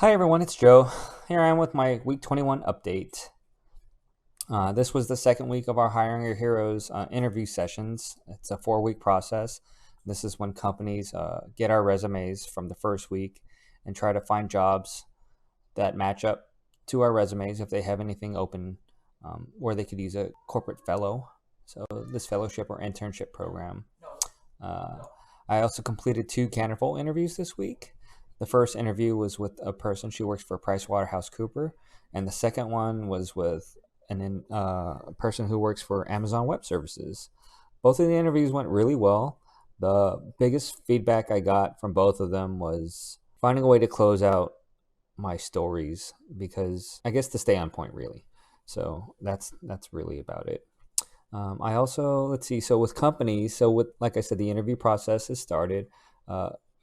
Hi everyone, it's Joe. Here I am with my week 21 update. This was the second week of our Hiring Your Heroes interview sessions. It's a 4-week process. This is when companies get our resumes from the first week and try to find jobs that match up to our resumes if they have anything open where they could use a corporate fellow. So this fellowship or internship program. Uh, I also completed 2 Candorful interviews this week. The first interview was with a person, she works for PricewaterhouseCoopers, and the second one was with a person who works for Amazon Web Services. Both of the interviews went really well. The biggest feedback I got from both of them was finding a way to close out my stories, because I guess to stay on point really. So that's really about it. I also, let's see, so with companies, so with, like I said, the interview process has started.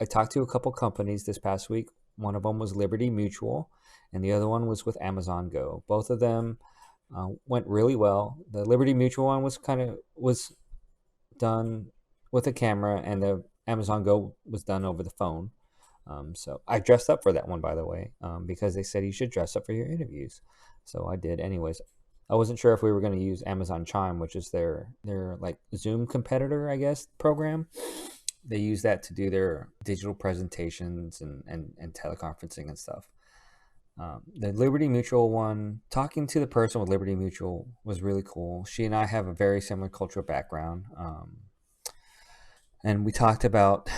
I talked to a couple companies this past week. One of them was Liberty Mutual, and the other one was with Amazon Go. Both of them went really well. The Liberty Mutual one was done with a camera, and the Amazon Go was done over the phone. So I dressed up for that one, by the way, because they said you should dress up for your interviews. So I did anyways. I wasn't sure if we were going to use Amazon Chime, which is their like Zoom competitor, I guess, program. They use that to do their digital presentations and teleconferencing and stuff. The Liberty Mutual one, talking to the person with Liberty Mutual was really cool. She and I have a very similar cultural background. And we talked about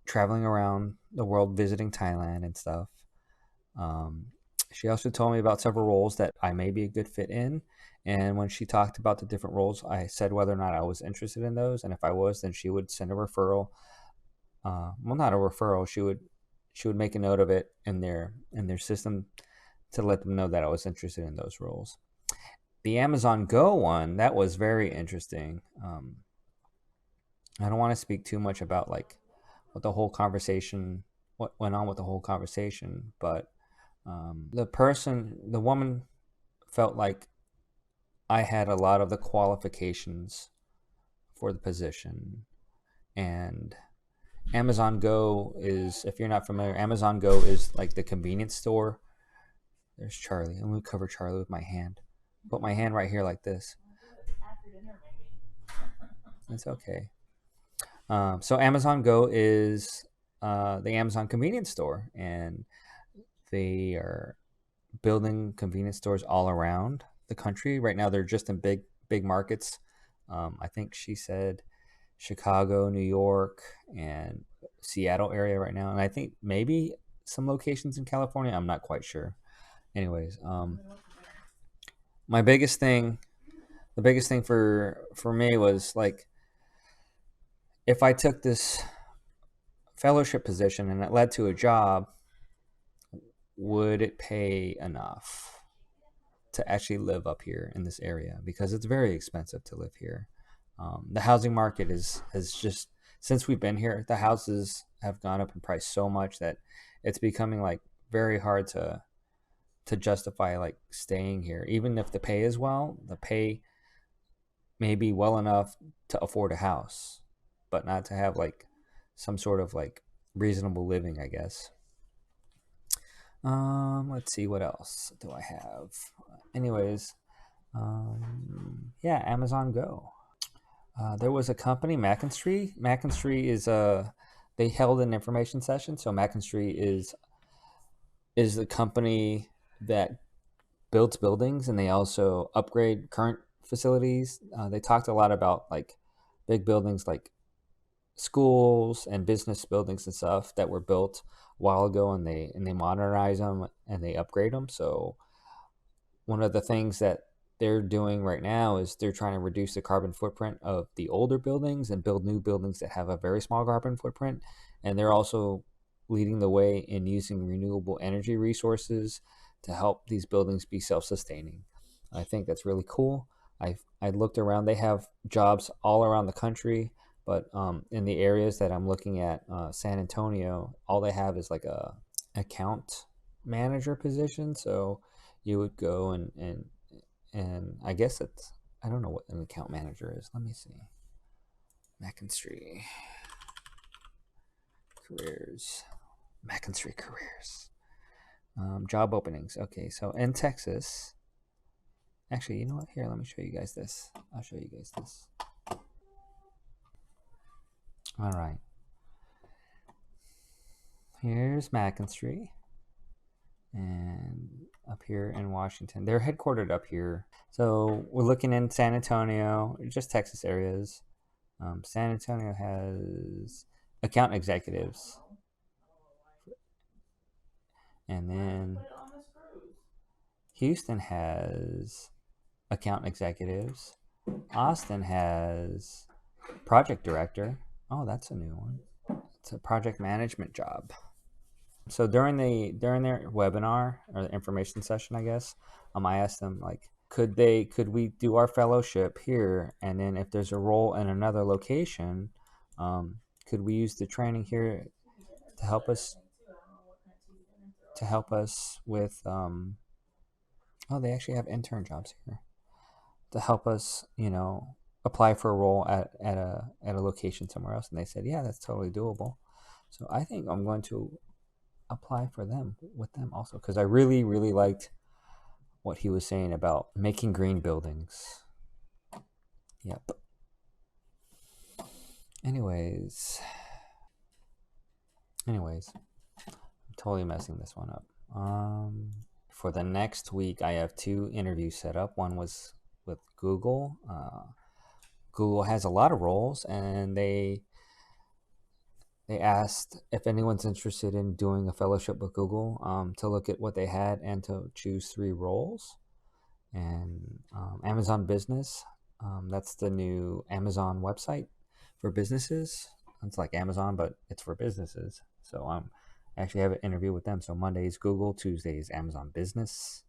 traveling around the world, visiting Thailand and stuff. She also told me about several roles that I may be a good fit in. And when she talked about the different roles, I said whether or not I was interested in those. And if I was, then she would send a referral. Well, not a referral. She would make a note of it in their system to let them know that I was interested in those roles. The Amazon Go one, that was very interesting. I don't want to speak too much about like what went on with the whole conversation, but the woman felt like I had a lot of the qualifications for the position. And Amazon Go is, if you're not familiar, Amazon Go is like the convenience store. There's Charlie. I'm going to cover Charlie with my hand. Put my hand right here like this. It's okay. So Amazon Go is the Amazon convenience store, and they are building convenience stores all around the country. Right now, they're just in big markets. I think she said Chicago, New York, and Seattle area right now, and I think maybe some locations in California. I'm not quite sure. Anyways, my biggest thing, the biggest thing for me was like, if I took this fellowship position and it led to a job, would it pay enough to actually live up here in this area? Because it's very expensive to live here. The housing market has just, since we've been here, the houses have gone up in price so much that it's becoming like very hard to justify like staying here. Even if the pay is well, the pay may be well enough to afford a house, but not to have like some sort of like reasonable living, I guess. Let's see, what else do I have? Anyways, yeah, Amazon Go. There was a company, Mackinstree. Mackinstree is they held an information session. So Mackinstree is the company that builds buildings, and they also upgrade current facilities. They talked a lot about like big buildings like schools and business buildings and stuff that were built a while ago, and they modernize them and they upgrade them. So one of the things that they're doing right now is they're trying to reduce the carbon footprint of the older buildings and build new buildings that have a very small carbon footprint. And they're also leading the way in using renewable energy resources to help these buildings be self-sustaining. I think that's really cool. I looked around. They have jobs all around the country, but in the areas that I'm looking at, San Antonio, all they have is like a account manager position. So you would go and I guess it's, I don't know what an account manager is. Let me see. Mackinstree careers. Mackinstree careers. Job openings. Okay, so in Texas, actually, you know what? Here, let me show you guys this. I'll show you guys this. All right. Here's Mackinstree. And up here in Washington, they're headquartered up here. So we're looking in San Antonio, just Texas areas. San Antonio has account executives. And then Houston has account executives. Austin has project director. Oh, that's a new one. It's a project management job. So during their webinar or the information session, I guess, I asked them like, could we do our fellowship here, and then if there's a role in another location, could we use the training here to help us with oh, they actually have intern jobs here to help us, apply for a role at a location somewhere else. And they said, yeah, that's totally doable. So I think I'm going to apply for them with them also, because I really, really liked what he was saying about making green buildings. Yep. Anyways, I'm totally messing this one up. For the next week, I have 2 interviews set up. One was with Google. Google has a lot of roles, and they asked if anyone's interested in doing a fellowship with Google, to look at what they had and to choose 3 roles. And Amazon Business, that's the new Amazon website for businesses. It's like Amazon, but it's for businesses. So I actually have an interview with them. So Monday is Google, Tuesday is Amazon Business.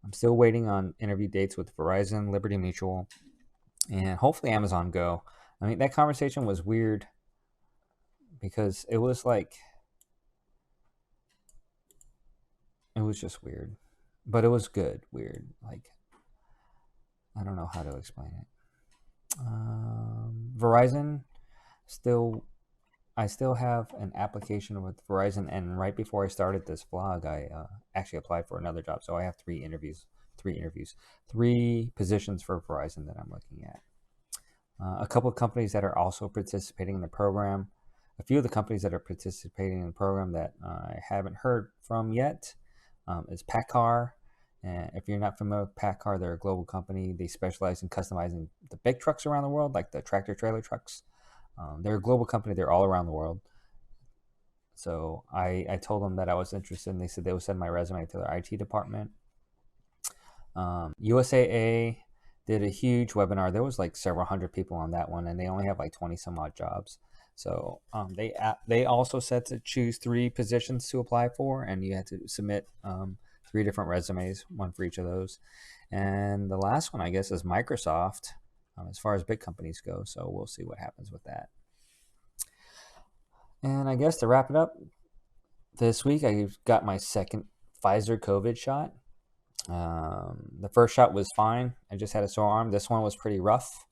I'm still waiting on interview dates with Verizon, Liberty Mutual, and hopefully Amazon Go. I mean, that conversation was weird because it was just weird, but it was good weird. Like, I don't know how to explain it. Verizon, I still have an application with Verizon, and right before I started this vlog, I actually applied for another job. So I have 3 positions for Verizon that I'm looking at. A couple of companies that are also participating in the program. A few of the companies that are participating in the program that I haven't heard from yet is PACCAR. And if you're not familiar with PACCAR, they're a global company. They specialize in customizing the big trucks around the world, like the tractor trailer trucks. They're a global company. They're all around the world. So I told them that I was interested, and they said they would send my resume to their IT department. USAA did a huge webinar. There was like several hundred people on that one, and they only have like 20 some odd jobs. So they also said to choose 3 positions to apply for, and you had to submit 3 different resumes, one for each of those. And the last one, I guess, is Microsoft, as far as big companies go. So we'll see what happens with that. And I guess to wrap it up, this week I got my second Pfizer COVID shot. The first shot was fine. I just had a sore arm. This one was pretty rough.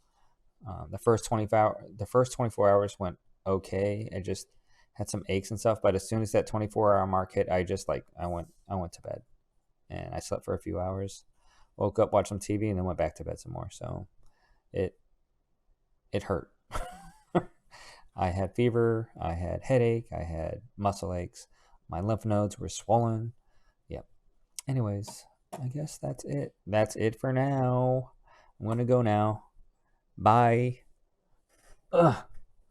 The first 24 hours went okay. I just had some aches and stuff, but as soon as that 24-hour mark hit, I went to bed, and I slept for a few hours. Woke up, watched some TV, and then went back to bed some more. So it hurt. I had fever, I had headache, I had muscle aches, my lymph nodes were swollen. Yep. Anyways, I guess that's it. That's it for now. I'm gonna go now. Bye. Ugh.